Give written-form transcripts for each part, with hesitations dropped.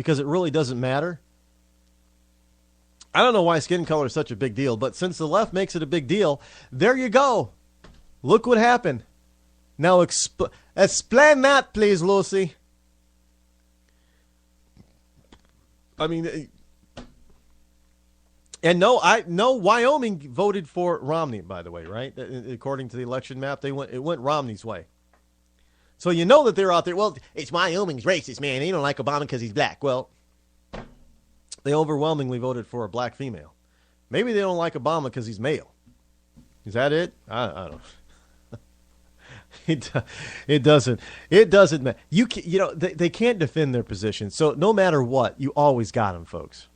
because it really doesn't matter. I don't know why skin color is such a big deal, but since the left makes it a big deal, there you go. Look what happened. Now explain that, please, Lucy. I mean, and no, Wyoming voted for Romney, by the way, right? According to the election map, it went Romney's way. So you know that they're out there. Well, it's Wyoming's racist, man. They don't like Obama because he's black. Well, they overwhelmingly voted for a black female. Maybe they don't like Obama because he's male. Is that it? I don't know. It doesn't matter. You know, they can't defend their position. So no matter what, you always got them, folks.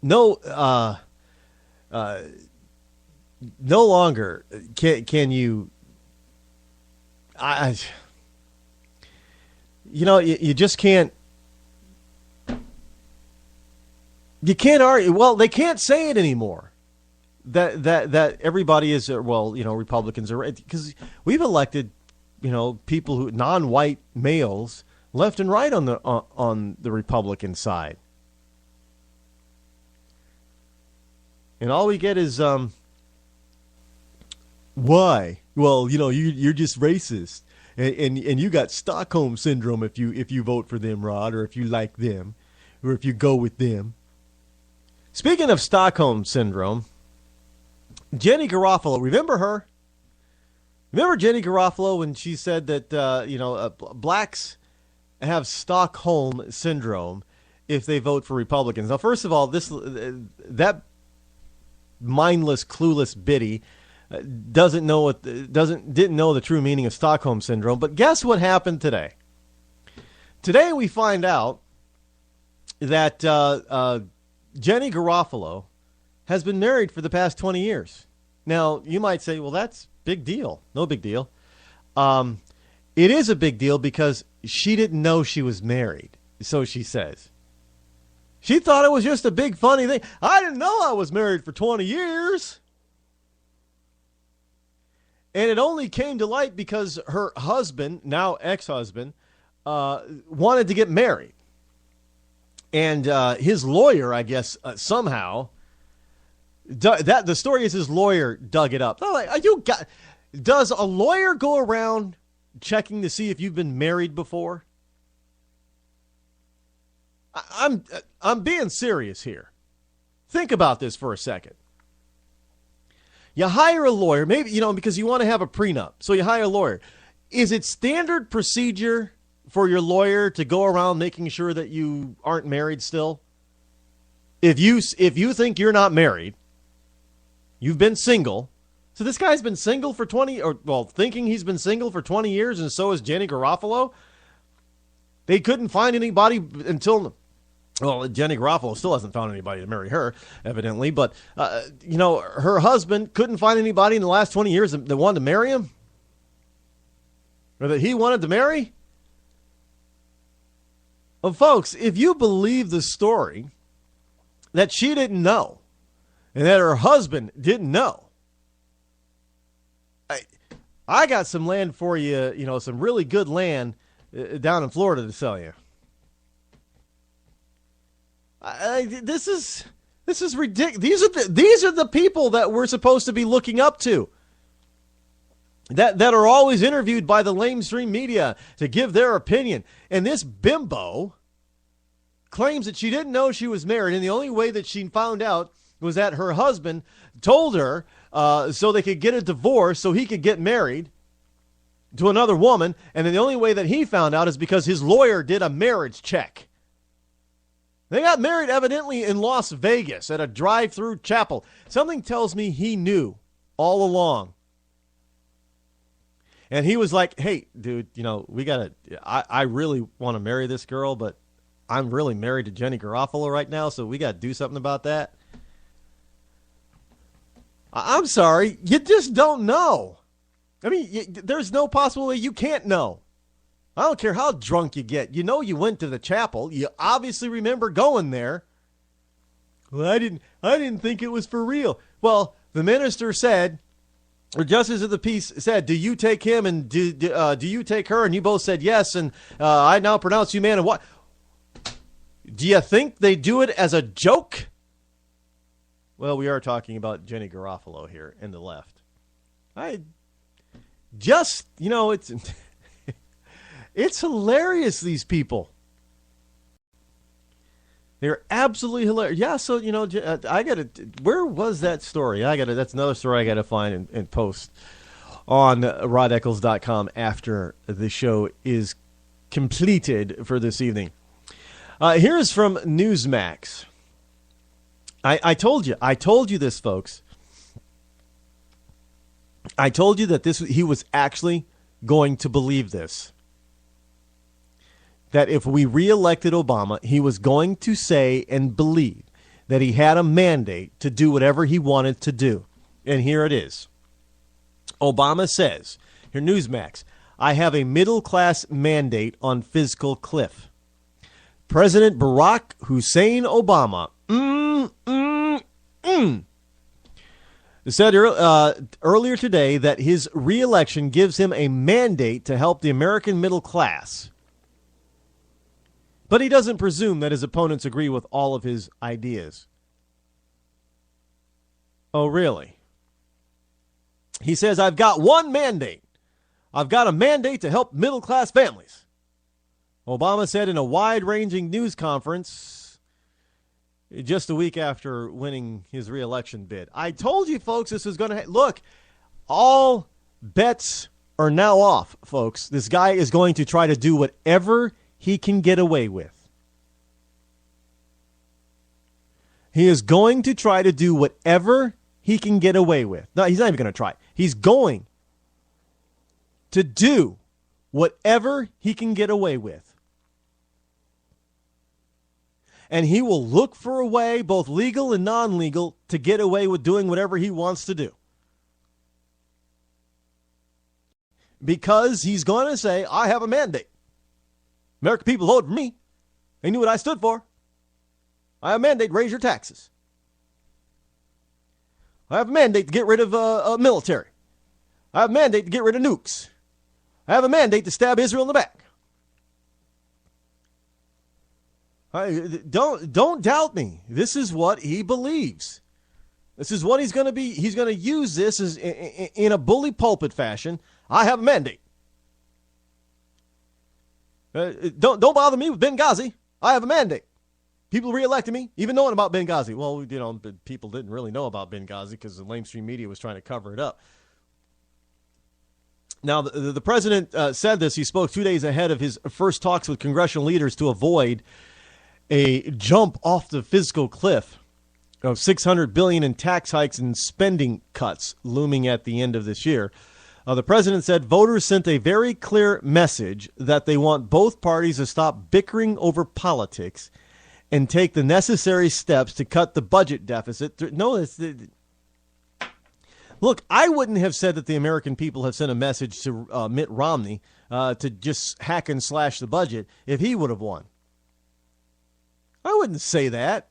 No longer can you. You just can't. You can't argue. Well, they can't say it anymore. That everybody is Republicans are, because we've elected, people who non-white males left and right on the Republican side, and all we get is why? Well, you're just racist, and you got Stockholm syndrome if you vote for them, Rod, or if you like them, or if you go with them. Speaking of Stockholm syndrome, Jenny Garofalo, remember her? Remember Jenny Garofalo when she said that blacks have Stockholm syndrome if they vote for Republicans? Now, first of all, that mindless, clueless biddy didn't know the true meaning of Stockholm syndrome. But guess what happened today? Today we find out that Jenny Garofalo has been married for the past 20 years. Now, you might say, well, that's big deal. No big deal. It is a big deal because she didn't know she was married, so she says. She thought it was just a big funny thing. I didn't know I was married for 20 years. And it only came to light because her husband, now ex-husband, wanted to get married. And his lawyer, I guess, somehow, the story is his lawyer dug it up. Like, does a lawyer go around checking to see if you've been married before? I'm being serious here. Think about this for a second. You hire a lawyer, maybe, because you want to have a prenup. So you hire a lawyer. Is it standard procedure for your lawyer to go around making sure that you aren't married still? If you think you're not married, you've been single. So this guy's been single for thinking he's been single for 20 years, and so is Jenny Garofalo. They couldn't find anybody until, Jenny Garofalo still hasn't found anybody to marry her, evidently. But, her husband couldn't find anybody in the last 20 years that wanted to marry him, or that he wanted to marry. Well, folks, if you believe the story that she didn't know and that her husband didn't know, I got some land for you, some really good land down in Florida to sell you. This is ridiculous. These are the people that we're supposed to be looking up to. That are always interviewed by the lamestream media to give their opinion. And this bimbo claims that she didn't know she was married, and the only way that she found out was that her husband told her so they could get a divorce so he could get married to another woman, and then the only way that he found out is because his lawyer did a marriage check. They got married evidently in Las Vegas at a drive-through chapel. Something tells me he knew all along. And he was like, hey, dude, I really want to marry this girl, but I'm really married to Jenny Garofalo right now, so we got to do something about that. I'm sorry, you just don't know. I mean, there's no possible way you can't know. I don't care how drunk you get. You went to the chapel. You obviously remember going there. Well, I didn't think it was for real. Well, the minister said, or justice of the peace said, do you take him and do you take her? And you both said yes, and I now pronounce you man and what? Do you think they do it as a joke? Well, we are talking about Jenny Garofalo here and the left. It's hilarious, these people. They're absolutely hilarious. Yeah, so, where was that story? That's another story I got to find and post on rodeccles.com after the show is completed for this evening. Here's from Newsmax. I told you this, folks. I told you that he was actually going to believe this. That if we reelected Obama, he was going to say and believe that he had a mandate to do whatever he wanted to do. And here it is. Obama says, here, Newsmax, I have a middle-class mandate on fiscal cliff. President Barack Hussein Obama said earlier today that his reelection gives him a mandate to help the American middle class. But he doesn't presume that his opponents agree with all of his ideas. Oh, really? He says, I've got one mandate. I've got a mandate to help middle-class families. Obama said in a wide-ranging news conference just a week after winning his re-election bid. I told you, folks, this was going to... Look, all bets are now off, folks. This guy is going to try to do whatever he can get away with. He is going to try to do whatever he can get away with. No, he's not even going to try. He's going to do whatever he can get away with. And he will look for a way, both legal and non-legal, to get away with doing whatever he wants to do. Because he's going to say, I have a mandate. American people voted for me. They knew what I stood for. I have a mandate to raise your taxes. I have a mandate to get rid of military. I have a mandate to get rid of nukes. I have a mandate to stab Israel in the back. Don't doubt me. This is what he believes. This is what he's going to be. He's going to use this as in a bully pulpit fashion. I have a mandate. Don't bother me with Benghazi. I have a mandate. People reelected me, even knowing about Benghazi. Well, people didn't really know about Benghazi because the mainstream media was trying to cover it up. Now, the president said this. He spoke 2 days ahead of his first talks with congressional leaders to avoid a jump off the fiscal cliff of $600 billion in tax hikes and spending cuts looming at the end of this year. The president said voters sent a very clear message that they want both parties to stop bickering over politics and take the necessary steps to cut the budget deficit. Look, I wouldn't have said that the American people have sent a message to Mitt Romney to just hack and slash the budget if he would have won. I wouldn't say that.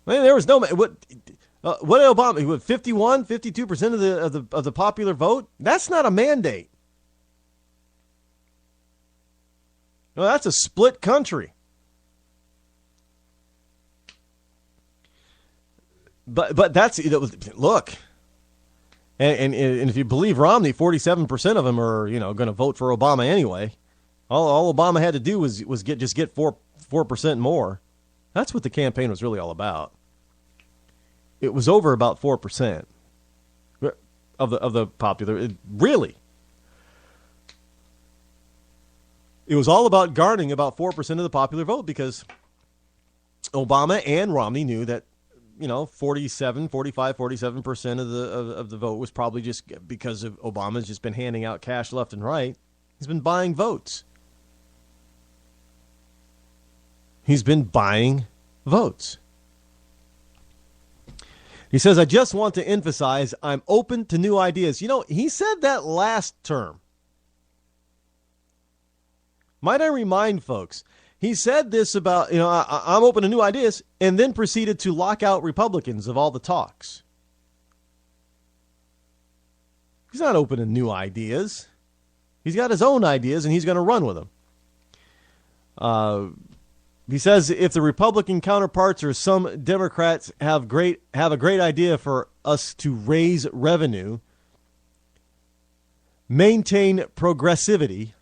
I mean, there was no... What did Obama... 51, 52% of the popular vote? That's not a mandate. No, that's a split country. But that's... Look. And if you believe Romney, 47% of them are, going to vote for Obama anyway. All Obama had to do was get 4% more. That's what the campaign was really all about. It was over about 4% of the popular. Really, it was all about garnering about 4% of the popular vote because Obama and Romney knew that 47% of the vote was probably just because of Obama's just been handing out cash left and right. He's been buying votes. He's been buying votes. He says, I just want to emphasize I'm open to new ideas. He said that last term. Might I remind folks, he said this about, I'm open to new ideas, and then proceeded to lock out Republicans of all the talks. He's not open to new ideas. He's got his own ideas, and he's going to run with them. He says if the Republican counterparts or some Democrats have a great idea for us to raise revenue, maintain progressivity,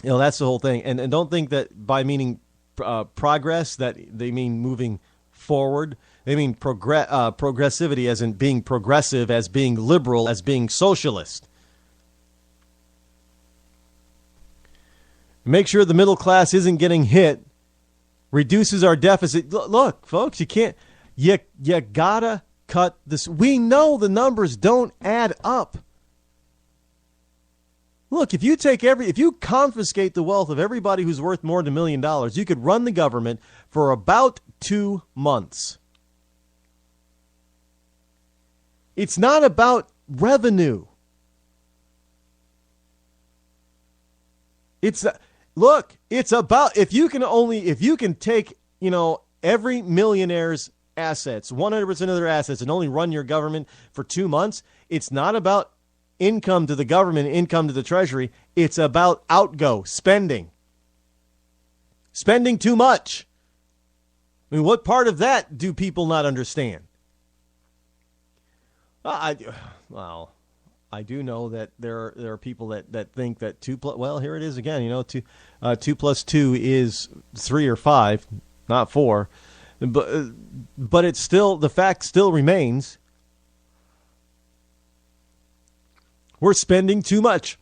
that's the whole thing. And don't think that by meaning progress that they mean moving forward. They mean progressivity as in being progressive, as being liberal, as being socialist. Make sure the middle class isn't getting hit. Reduces our deficit. Look, folks, you gotta cut this. We know the numbers don't add up. Look, if you confiscate the wealth of everybody who's worth more than $1 million, you could run the government for about 2 months. It's not about revenue. It's about if you can take, every millionaire's assets, 100% of their assets, and only run your government for 2 months. It's not about income to the government, income to the treasury. It's about spending too much. I mean, what part of that do people not understand? I do know that there are people that think that 2 plus, well, here it is again, 2 plus 2 is 3 or 5, not 4. But it's still, the fact still remains, we're spending too much.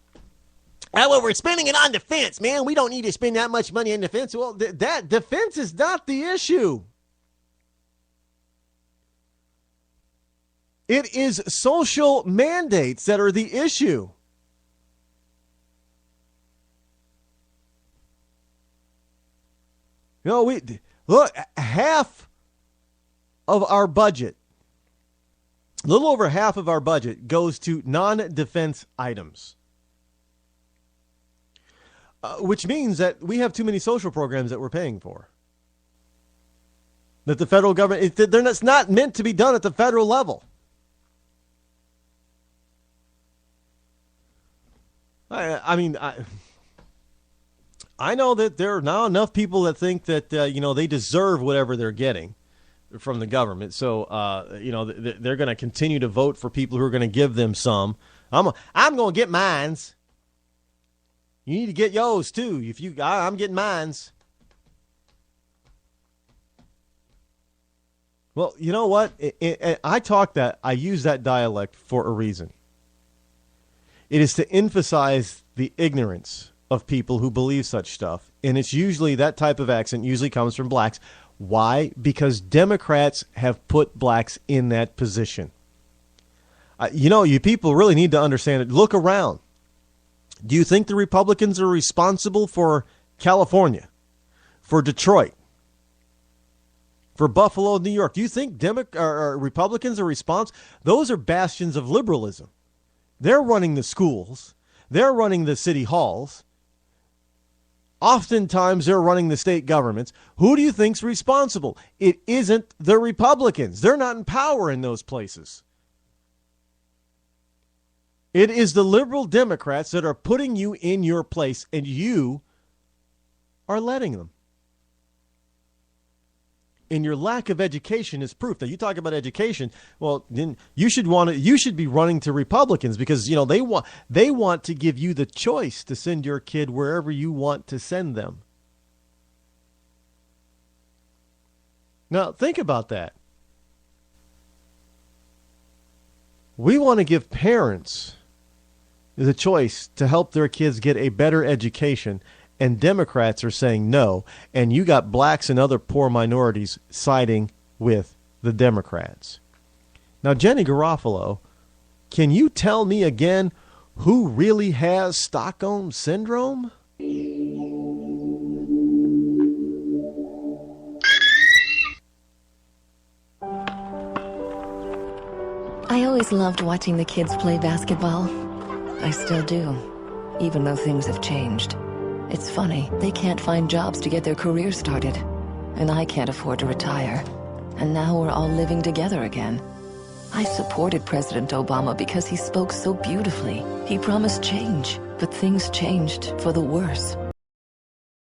Well, we're spending it on defense, man. We don't need to spend that much money on defense. Well, that defense is not the issue. It is social mandates that are the issue. Look, half of our budget, a little over half of our budget goes to non-defense items, which means that we have too many social programs that we're paying for. That the federal government, it's not meant to be done at the federal level. I know that there are now enough people that think that, they deserve whatever they're getting from the government. So, they're going to continue to vote for people who are going to give them some. I'm going to get mines. You need to get yours too. I'm getting mines. Well, you know what? I use that dialect for a reason. It is to emphasize the ignorance of people who believe such stuff. And it's usually, that type of accent usually comes from blacks. Why? Because Democrats have put blacks in that position. You people really need to understand it. Look around. Do you think the Republicans are responsible for California, for Detroit, for Buffalo, New York? Do you think Republicans are responsible? Those are bastions of liberalism. They're running the schools. They're running the city halls. Oftentimes, they're running the state governments. Who do you think's responsible? It isn't the Republicans. They're not in power in those places. It is the liberal Democrats that are putting you in your place, and you are letting them. And your lack of education is proof. Now, you talk about education. Well, then you should be running to Republicans because they want to give you the choice to send your kid wherever you want to send them. Now, think about that. We want to give parents the choice to help their kids get a better education. And Democrats are saying no, and you got blacks and other poor minorities siding with the Democrats. Now, Jenny Garofalo, can you tell me again who really has Stockholm Syndrome? I always loved watching the kids play basketball. I still do, even though things have changed. It's funny, they can't find jobs to get their careers started. And I can't afford to retire. And now we're all living together again. I supported President Obama because he spoke so beautifully. He promised change, but things changed for the worse.